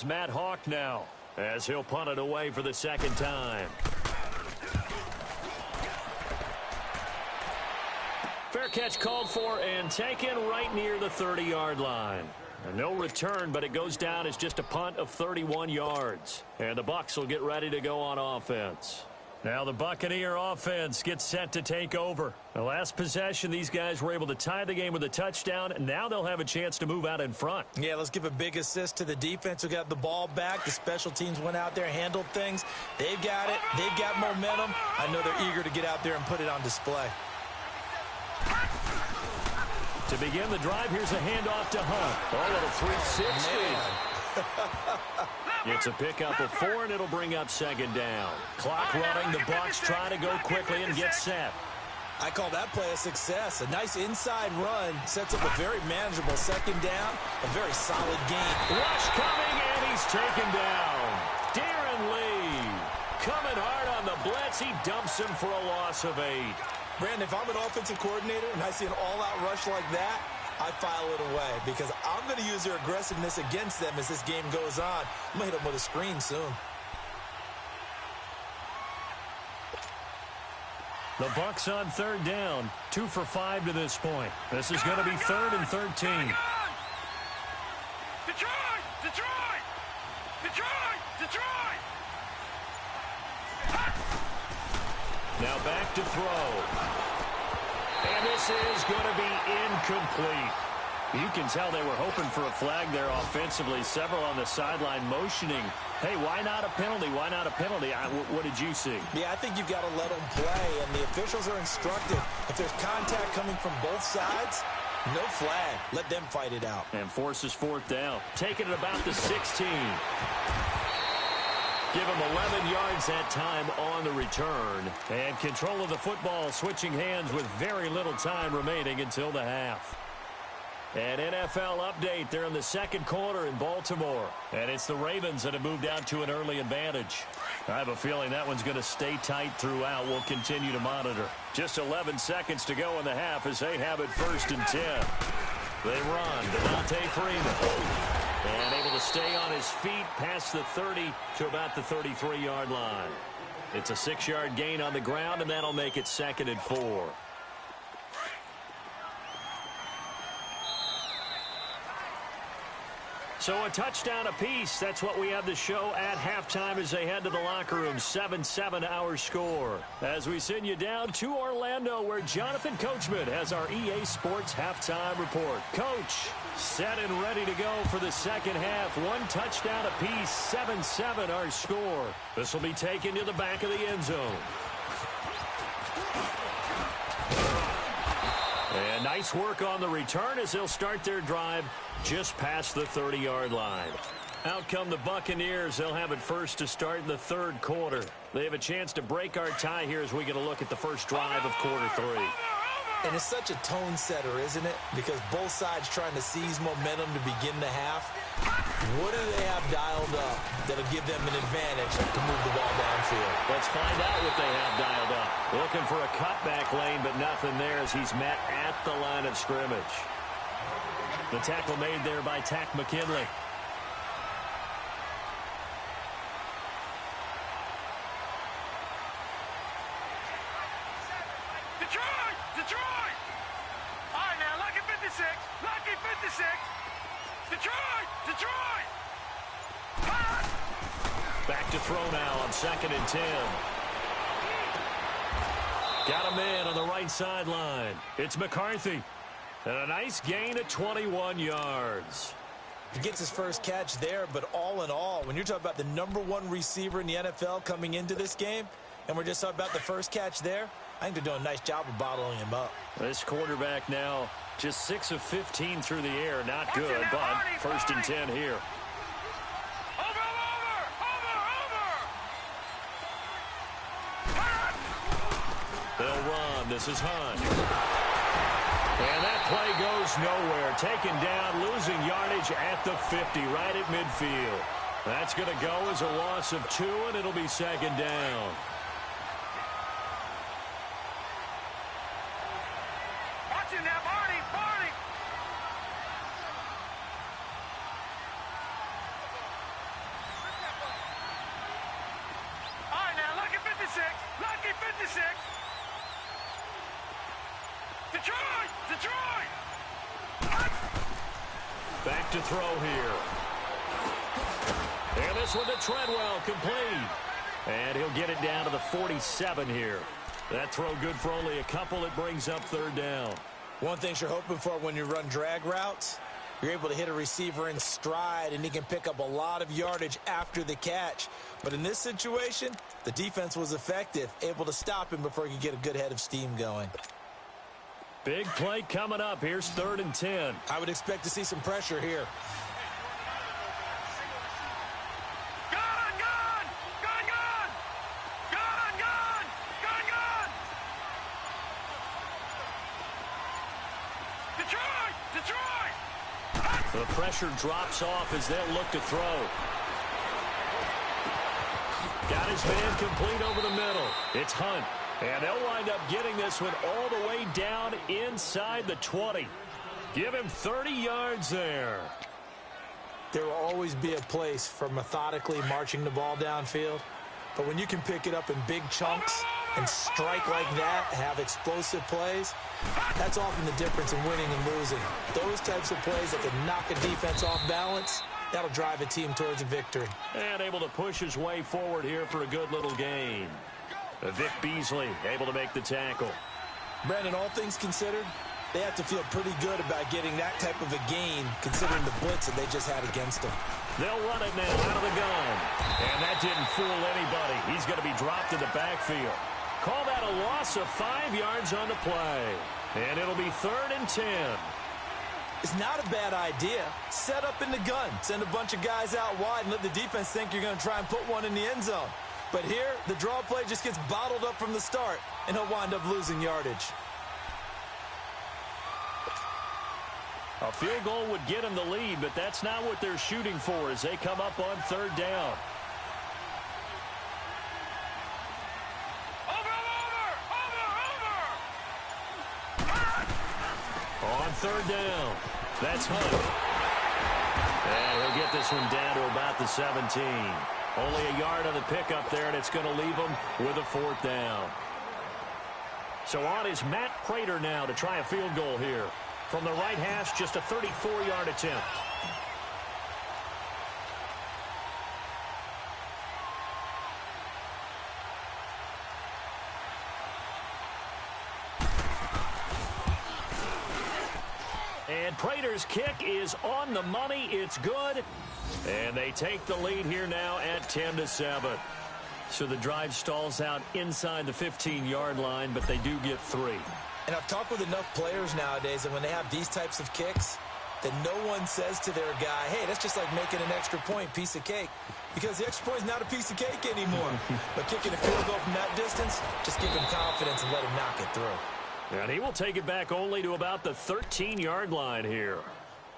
Matt Hawk now, as he'll punt it away for the second time. Fair catch called for and taken right near the 30-yard line. No return, but it goes down as just a punt of 31 yards. And the Bucs will get ready to go on offense. Now the Buccaneer offense gets set to take over. The last possession, these guys were able to tie the game with a touchdown, and now they'll have a chance to move out in front. Yeah, let's give a big assist to the defense who got the ball back. The special teams went out there, handled things. They've got it. They've got momentum. I know they're eager to get out there and put it on display. To begin the drive, here's a handoff to Hunt. Oh, little 360. It's a pickup of 4, and it'll bring up second down. Clock running. The Bucs try to go quickly and get set. I call that play a success. A nice inside run sets up a very manageable second down. A very solid game. Rush coming, and he's taken down. Darren Lee coming hard on the blitz. He dumps him for a loss of 8. Brandon, if I'm an offensive coordinator and I see an all-out rush like that, I file it away because I'm going to use their aggressiveness against them as this game goes on. I'm going to hit them with a screen soon. The Bucs on third down, 2 for 5 to this point. This is going to be 3rd and 13. Detroit! Detroit! Detroit! Detroit! Now back to throw. And this is going to be incomplete. You can tell they were hoping for a flag there offensively. Several on the sideline motioning. Hey, why not a penalty? Why not a penalty? What did you see? Yeah, I think you've got to let them play, and the officials are instructed. If there's contact coming from both sides, no flag. Let them fight it out. And forces 4th down. Taking it about the 16. Give him 11 yards that time on the return. And control of the football switching hands with very little time remaining until the half. An NFL update. They're in the second quarter in Baltimore. And it's the Ravens that have moved out to an early advantage. I have a feeling that one's going to stay tight throughout. We'll continue to monitor. Just 11 seconds to go in the half as they have it 1st and 10. They run. Devontae Freeman. And able to stay on his feet past the 30 to about the 33-yard line. It's a 6-yard gain on the ground, and that'll make it 2nd and 4. So a touchdown apiece. That's what we have to show at halftime as they head to the locker room. 7-7 our score. As we send you down to Orlando, where Jonathan Coachman has our EA Sports halftime report. Coach, set and ready to go for the second half. 1 touchdown apiece. 7-7 our score. This will be taken to the back of the end zone. And nice work on the return as they'll start their drive just past the 30-yard line. Out come the Buccaneers. They'll have it first to start in the 3rd quarter. They have a chance to break our tie here as we get a look at the first drive of quarter 3. And it's such a tone setter, isn't it? Because both sides trying to seize momentum to begin the half. What do they have dialed up that'll give them an advantage to move the ball downfield? Let's find out what they have dialed up. Looking for a cutback lane, but nothing there as he's met at the line of scrimmage. The tackle made there by Tack McKinley. Detroit! Detroit! All right, now, lucky 56. Lucky 56. Detroit! Detroit! Back to throw now on 2nd and 10. Got a man on the right sideline. It's McCarthy. And a nice gain at 21 yards. He gets his first catch there, but all in all, when you're talking about the #1 receiver in the NFL coming into this game, and we're just talking about the first catch there, I think they're doing a nice job of bottling him up. This quarterback now just 6 of 15 through the air. Not good, but 1st and 10 here. They'll run. This is Hunt. And that play goes nowhere. Taken down, losing yardage at the 50, right at midfield. That's going to go as a loss of 2, and it'll be 2nd down. Watching that, Barney! to throw here. And this one to Treadwell, complete. And he'll get it down to the 47 here. That throw good for only a couple. It brings up third down. One thing you're hoping for when you run drag routes, you're able to hit a receiver in stride, and he can pick up a lot of yardage after the catch. But in this situation, the defense was effective, able to stop him before he could get a good head of steam going. Big play coming up. Here's 3rd and 10. I would expect to see some pressure here. The pressure drops off as they'll look to throw. Got his man complete over the middle. It's Hunt. And they'll wind up getting this one all the way down inside the 20. Give him 30 yards there. There will always be a place for methodically marching the ball downfield. But when you can pick it up in big chunks and strike like that, have explosive plays, that's often the difference in winning and losing. Those types of plays that can knock a defense off balance, that'll drive a team towards a victory. And able to push his way forward here for a good little gain. Vic Beasley able to make the tackle. Brandon, all things considered, they have to feel pretty good about getting that type of a gain considering the blitz that they just had against them. They'll run it now out of the gun. And that didn't fool anybody. He's going to be dropped in the backfield. Call that a loss of 5 yards on the play. And it'll be 3rd and 10. It's not a bad idea. Set up in the gun. Send a bunch of guys out wide and let the defense think you're going to try and put one in the end zone. But here, the draw play just gets bottled up from the start, and he'll wind up losing yardage. A field goal would get him the lead, but that's not what they're shooting for as they come up on 3rd down. On 3rd down, that's Hunt. And he'll get this one down to about the 17. Only a yard on the pickup there, and it's going to leave him with a 4th down. So on is Matt Prater now to try a field goal here. From the right hash, just a 34-yard attempt. And Prater's kick is on the money. It's good. And they take the lead here now at 10-7. So the drive stalls out inside the 15-yard line, but they do get 3. And I've talked with enough players nowadays that when they have these types of kicks, that no one says to their guy, hey, that's just like making an extra point, piece of cake. Because the extra point is not a piece of cake anymore. But kicking a field goal from that distance, just give him confidence and let him knock it through. And he will take it back only to about the 13-yard line here.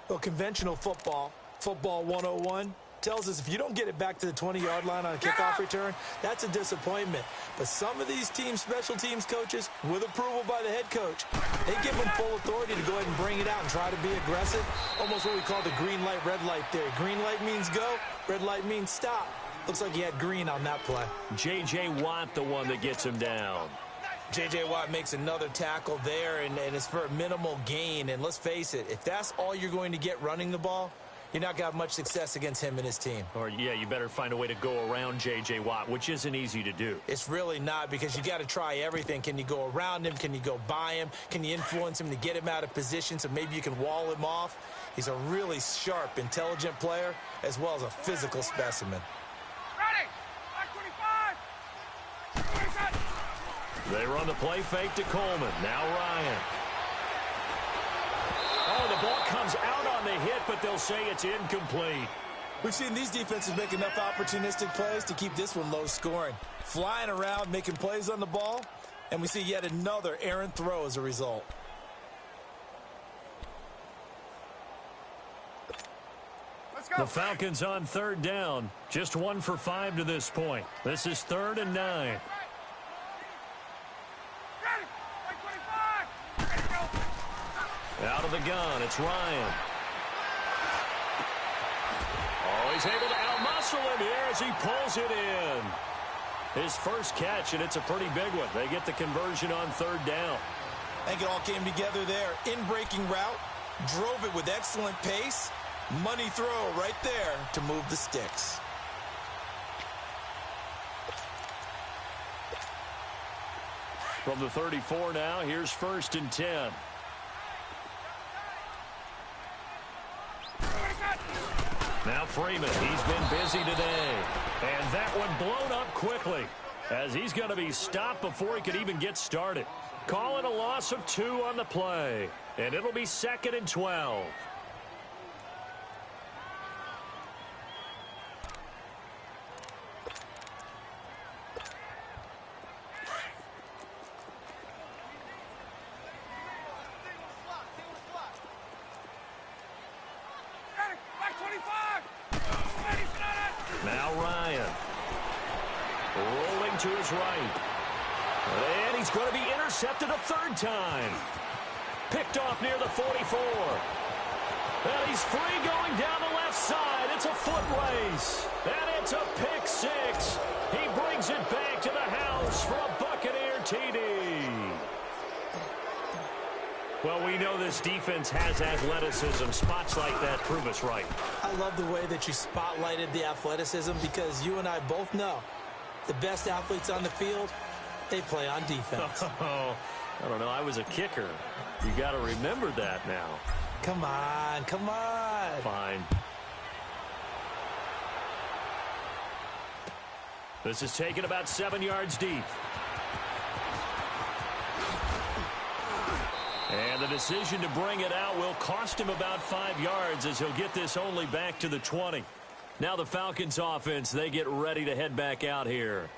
Well, conventional football 101, tells us if you don't get it back to the 20-yard line on a kickoff return, that's a disappointment. But some of these teams, special teams coaches, with approval by the head coach, they give them full authority to go ahead and bring it out and try to be aggressive. Almost what we call the green light, red light theory. Green light means go, red light means stop. Looks like he had green on that play. J.J. Watt, the one that gets him down. J.J. Watt makes another tackle there, and it's for a minimal gain. And let's face it, if that's all you're going to get running the ball, you're not going to have much success against him and his team. Or, yeah, you better find a way to go around J.J. Watt, which isn't easy to do. It's really not, because you got to try everything. Can you go around him? Can you go by him? Can you influence him to get him out of position so maybe you can wall him off? He's a really sharp, intelligent player, as well as a physical specimen. Ready! 25! They run the play fake to Coleman. Now Ryan. Oh, the ball comes out on the hit, but they'll say it's incomplete. We've seen these defenses make enough opportunistic plays to keep this one low scoring. Flying around, making plays on the ball, and we see yet another errant throw as a result. Let's go! The Falcons on 3rd down. Just 1 for 5 to this point. This is 3rd and 9. Ready! 25! Ready to go! Out of the gun, it's Ryan. Oh, he's able to outmuscle him here as he pulls it in. His first catch, and it's a pretty big one. They get the conversion on 3rd down. I think it all came together there. In-breaking route, drove it with excellent pace, Money throw right there to move the sticks. From the 34 now, here's 1st and 10. Now Freeman, he's been busy today. And that one blown up quickly as he's going to be stopped before he could even get started. Calling a loss of 2 on the play. And it'll be 2nd and 12. Now Ryan. Rolling to his right. And he's going to be intercepted a 3rd time. Picked off near the 44. And he's free going down the left side. It's a foot race. And it's a pick 6. He brings it back to the house for a Buccaneer TD. Well, we know this defense has athleticism. Spots like that prove us right. I love the way that you spotlighted the athleticism because you and I both know the best athletes on the field, they play on defense. I don't know. I was a kicker. You got to remember that now. Come on, come on. Fine. This is taken about 7 yards deep. And the decision to bring it out will cost him about 5 yards as he'll get this only back to the 20. Now the Falcons offense, they get ready to head back out here.